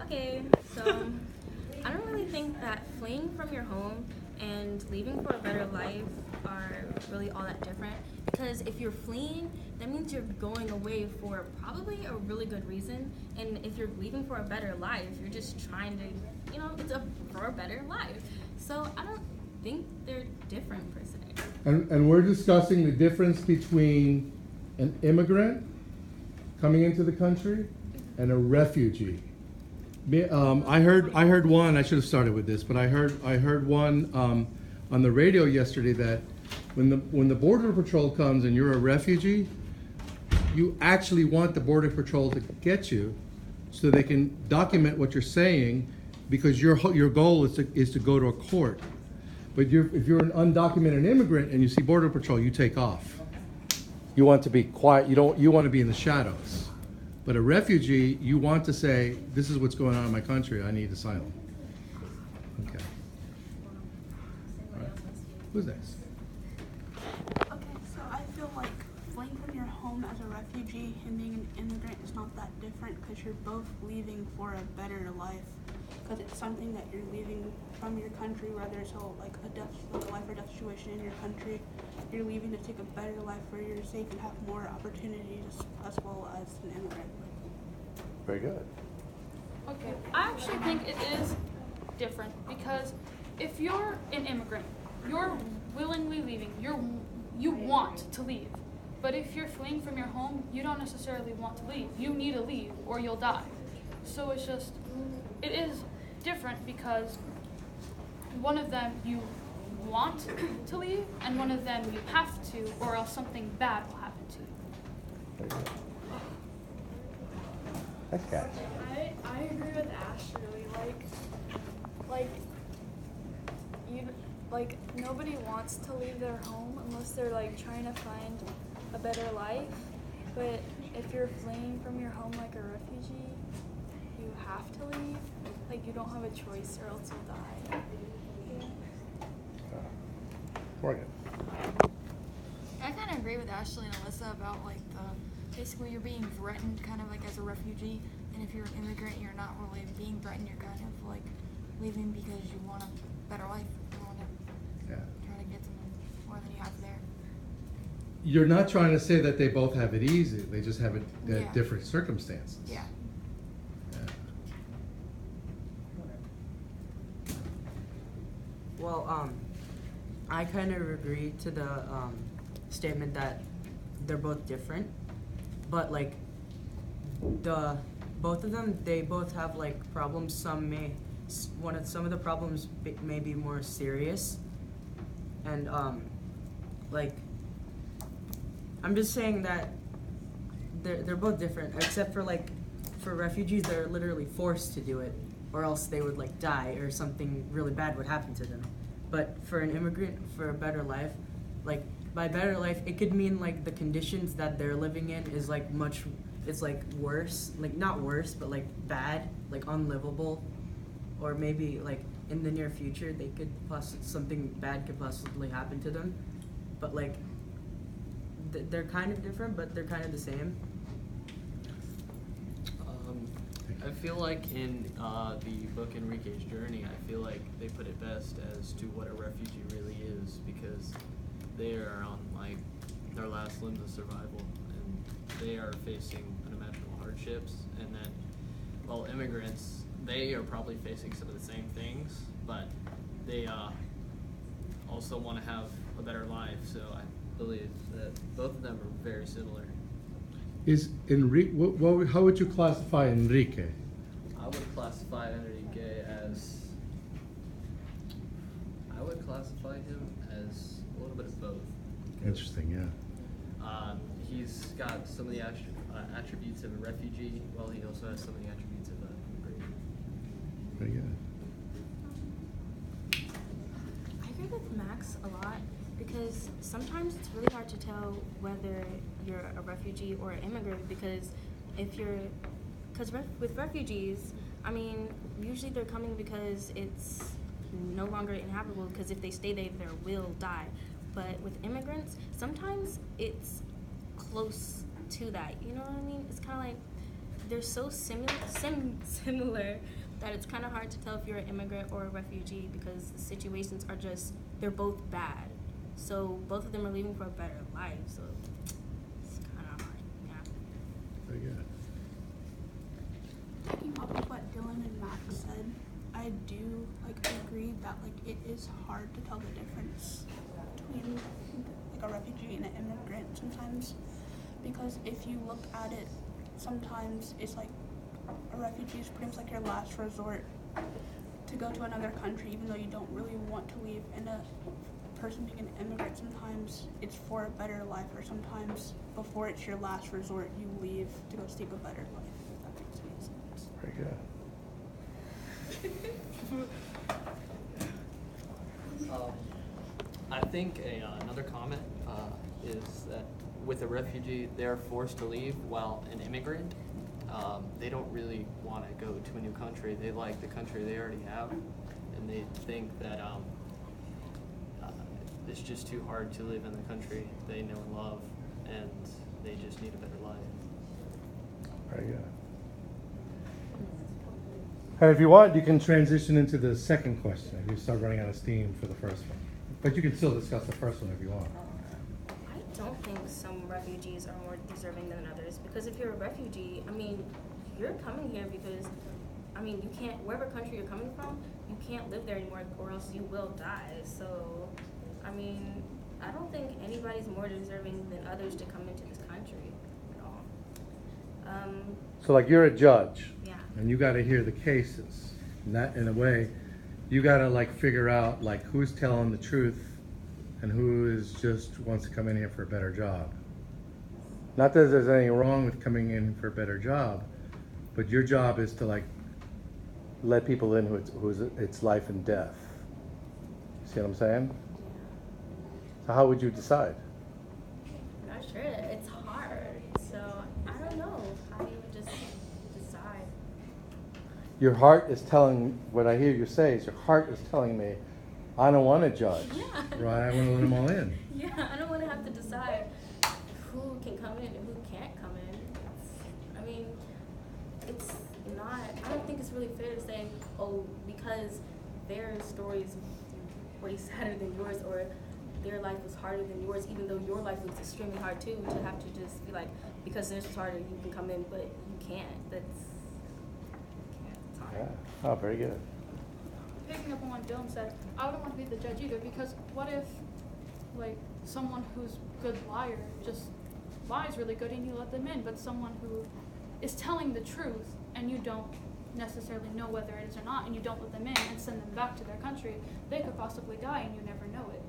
Okay, so I don't really think that fleeing from your home and leaving for a better life are really all that different. Because if you're fleeing, that means you're going away for probably a really good reason. And if you're leaving for a better life, you're just trying to, for a better life. So I don't think they're different per se. And we're discussing the difference between an immigrant coming into the country and a refugee. I heard one. I should have started with this, but I heard one on the radio yesterday that when the border patrol comes and you're a refugee, you actually want the border patrol to get you, so they can document what you're saying, because your goal is to go to a court. But if you're an undocumented immigrant and you see border patrol, you take off. You want to be quiet. You want to be in the shadows. But a refugee, you want to say, this is what's going on in my country, I need asylum. Okay. All right. Who's next? Okay, so I feel like fleeing from your home as a refugee and being an immigrant is not that different, because you're both leaving for a better life. Because it's something that you're leaving from your country, whether it's a life or death situation in your country. You're leaving to take a better life where you're safe and have more opportunities as well as an immigrant. Very good. Okay, I actually think it is different, because if you're an immigrant, you're willingly leaving. You want to leave. But if you're fleeing from your home, you don't necessarily want to leave. You need to leave or you'll die. So it is different, because one of them you want to leave and one of them you have to, or else something bad will happen to you. Okay. I agree with Ash, really. Nobody wants to leave their home unless they're trying to find a better life. But if you're fleeing from your home like a refugee, you have to leave. You don't have a choice, or else you'll die. Morgan. I kind of agree with Ashley and Alyssa about basically you're being threatened kind of as a refugee, and if you're an immigrant, you're not really being threatened. You're kind of leaving because you want a better life. You want to try to get something more than you have there. You're not trying to say that they both have it easy. They just have it at different circumstances. Yeah. Well, I kind of agree to the statement that they're both different, but both of them, they both have problems. Some of the problems may be more serious, and I'm just saying that they're both different, except for refugees, they're literally forced to do it, or else they would die or something really bad would happen to them. But for an immigrant, for a better life, by better life, it could mean the conditions that they're living in is it's worse, not worse, but bad, unlivable, or maybe in the near future they could something bad could possibly happen to them. But they're kind of different, but they're kind of the same. I feel like in the book Enrique's Journey, I feel like they put it best as to what a refugee really is, because they are on their last limbs of survival, and they are facing unimaginable hardships. And then, immigrants, they are probably facing some of the same things, but they also want to have a better life. So I believe that both of them are very similar. Is Enrique? How would you classify Enrique? I would classify Enrique as. I would classify him as a little bit of both. Interesting, yeah. He's got some of the attributes of a refugee, while he also has some of the attributes of an immigrant. Very good. I agree with Max a lot, because sometimes it's really hard to tell whether you're a refugee or an immigrant, because with refugees, usually they're coming because it's no longer inhabitable, because if they stay there, they will die. But with immigrants, sometimes it's close to that, you know what I mean? It's kind of they're so similar, that it's kind of hard to tell if you're an immigrant or a refugee because the situations are just, they're both bad. So both of them are leaving for a better life. So it's kind of hard. Yeah. Very good. Taking up with what Dylan and Max said, I do agree that it is hard to tell the difference between a refugee and an immigrant sometimes, because if you look at it, sometimes it's a refugee is pretty much your last resort to go to another country, even though you don't really want to leave. And a person being an immigrant, sometimes it's for a better life, or sometimes before it's your last resort, you leave to go seek a better life. If that makes any sense. Very good. I think another comment is that with a refugee, they're forced to leave, while an immigrant, they don't really want to go to a new country. They like the country they already have, and they think that it's just too hard to live in the country they know and love, and they just need a better life. Very good. And if you want, you can transition into the second question if you start running out of steam for the first one. But you can still discuss the first one if you want. I don't think some refugees are more deserving than others, because if you're a refugee, I mean, you're coming here because, I mean, you can't, wherever country you're coming from, you can't live there anymore or else you will die. So, I mean, I don't think anybody's more deserving than others to come into this country at all. So like you're a judge. Yeah. And you got to hear the cases. And that, in a way, you got to figure out who's telling the truth and who is just wants to come in here for a better job. Not that there's anything wrong with coming in for a better job, but your job is to let people in who's it's life and death. See what I'm saying? So how would you decide? Not sure. It's hard. So I don't know how you would just decide. Your heart is telling, what I hear you say is your heart is telling me, I don't want to judge. Yeah. Right? I want to let them all in. Yeah, I don't want to have to decide who can come in and who can't come in. I mean, it's not, I don't think it's really fair to say, oh, because their story is way sadder than yours, or their life was harder than yours, even though your life was extremely hard too, to have to just be like, because theirs is harder, you can come in, but you can't. It's hard. Yeah. Oh, very good. Picking up on what Dylan said, I wouldn't want to be the judge either, because what if, someone who's a good liar just lies really good and you let them in, but someone who is telling the truth and you don't necessarily know whether it is or not, and you don't let them in and send them back to their country, they could possibly die and you never know it.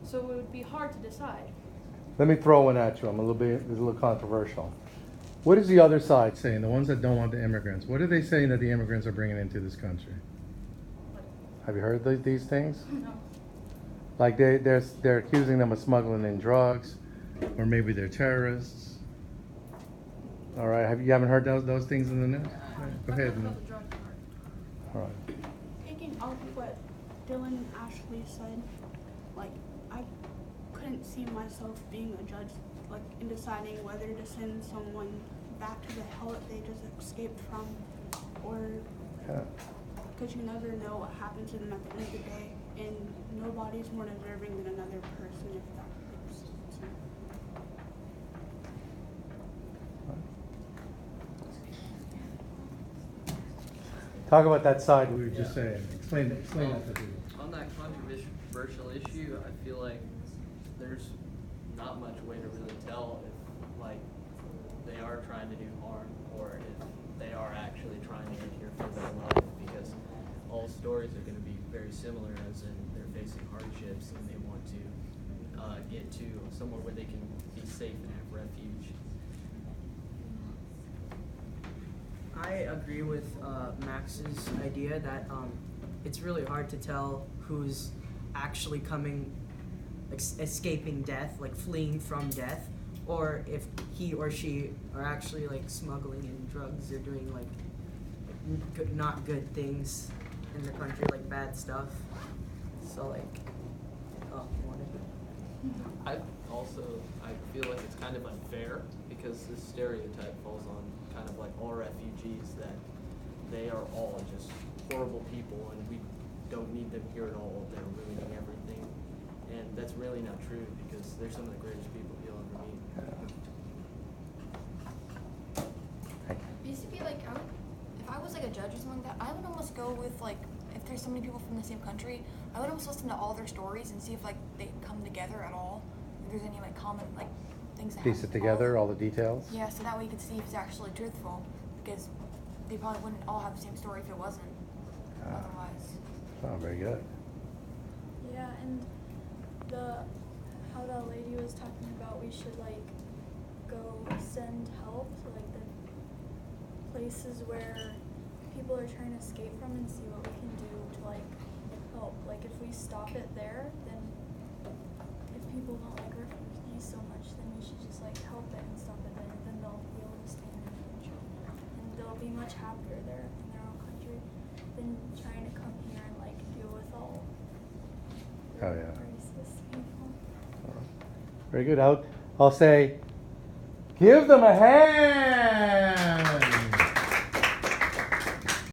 So it would be hard to decide. Let me throw one at you. It's a little controversial. What is the other side saying? The ones that don't want the immigrants. What are they saying that the immigrants are bringing into this country? Have you heard these things? No. They're accusing them of smuggling in drugs, or maybe they're terrorists. All right. You haven't heard those things in the news? Right. Go ahead. About the drug part. All right. Taking off what Dylan and Ashley said, I couldn't see myself being a judge, in deciding whether to send someone back to the hell that they just escaped from, or because you never know what happens to them at the end of the day, and nobody's more deserving than another person, if that makes sense. Talk about that side we were just saying. Explain that to people. On that controversial issue, I feel like there's not much way to really tell if they are trying to do harm or if they are actually trying to get here for their life, because all stories are going to be very similar, as in they're facing hardships and they want to get to somewhere where they can be safe and have refuge. I agree with Max's idea that it's really hard to tell who's actually escaping death, fleeing from death, or if he or she are actually smuggling in drugs or doing not good things in the country, bad stuff. So I feel like it's kind of unfair, because this stereotype falls on kind of all refugees that they are all just horrible people, and we don't need them here at all. They're ruining everything, and that's really not true because they're some of the greatest people you'll ever meet. Basically, like, if I was like a judge or something like that, I would almost go with like, if there's so many people from the same country, I would almost listen to all their stories and see if like they come together at all. If there's any like common like things that Piece it happen. together, all the details. Yeah, so that way you could see if it's actually truthful, because they probably wouldn't all have the same story if it wasn't. Otherwise. Oh, very good. Yeah, and how the lady was talking about, we should like go send help to like the places where people are trying to escape from and see what we can do to like help. Like if we stop it there, then if people don't like refugees so much, then we should just like help it and stop it there. Then they'll be able to stay in their country, and they'll be much happier there in their own country than trying to come here and like deal with all the Oh, yeah. racist people. Very good. I'll say, give them a hand.